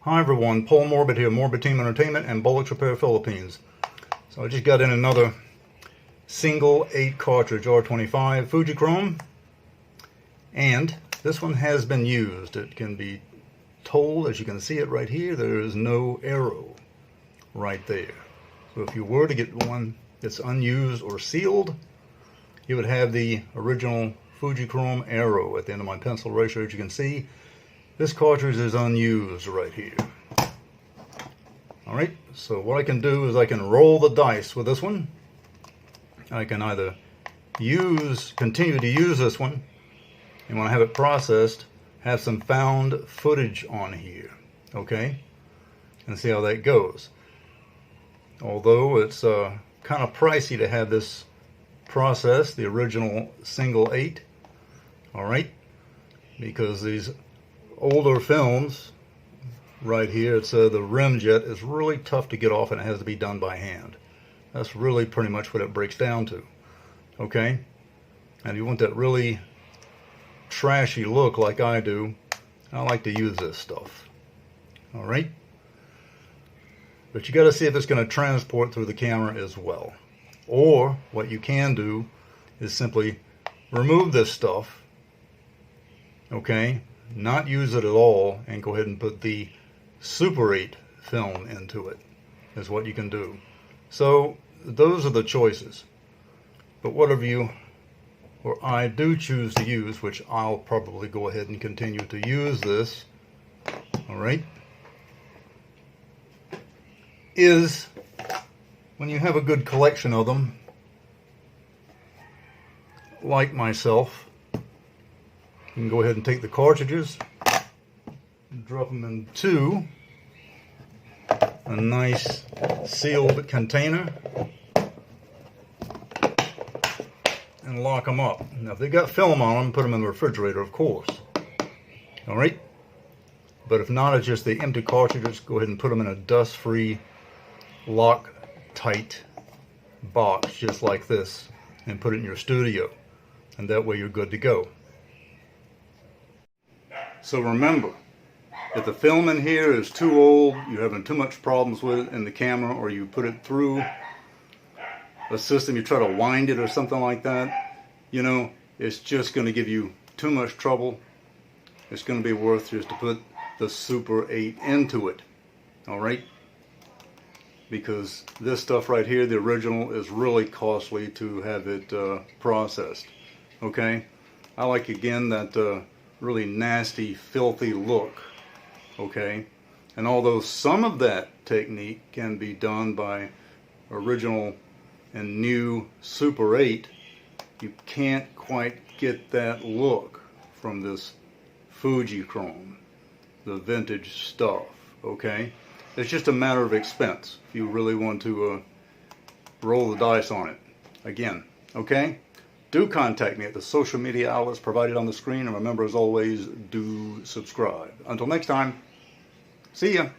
Hi everyone, Paul Morbid here, Morbid Team Entertainment and Bolex Repair Philippines. So I just got in another Single-8 cartridge, R25 Fujichrome, and this one has been used. It can be told, as you can see it right here, there is no arrow right there. So if you were to get one that's unused or sealed, you would have the original Fujichrome arrow at the end of my pencil eraser. As you can see, this cartridge is unused right here. Alright, so what I can do is I can roll the dice with this one. I can either continue to use this one, and when I have it processed, have some found footage on here, okay, and see how that goes. Although it's kind of pricey to have this processed, the original Single-8, alright, because these older films right here, it's the rim jet is really tough to get off, and it has to be done by hand. That's really pretty much what it breaks down to, okay? And if you want that really trashy look like I do, I like to use this stuff, alright? But you got to see if it's going to transport through the camera as well. Or what you can do is simply remove this stuff, okay, not use it at all, and go ahead and put the Super 8 film into it, is what you can do. So those are the choices. But whatever you or I do choose to use, which I'll probably go ahead and continue to use this, alright, is when you have a good collection of them, like myself, you can go ahead and take the cartridges and drop them into a nice sealed container and lock them up. Now if they've got film on them, put them in the refrigerator, of course. Alright? But if not, it's just the empty cartridges. Go ahead and put them in a dust-free, lock-tight box just like this, and put it in your studio. And that way you're good to go. So remember, if the film in here is too old, you're having too much problems with it in the camera, or you put it through a system, you try to wind it or something like that, you know, it's just going to give you too much trouble. It's going to be worth just to put the Super 8 into it, alright? Because this stuff right here, the original, is really costly to have it processed, okay? I like, again, that really nasty, filthy look, okay? And although some of that technique can be done by original and new Super 8, you can't quite get that look from this Fujichrome, the vintage stuff, okay? It's just a matter of expense if you really want to roll the dice on it, again, okay? Do contact me at the social media outlets provided on the screen, and remember, as always, do subscribe. Until next time, see ya.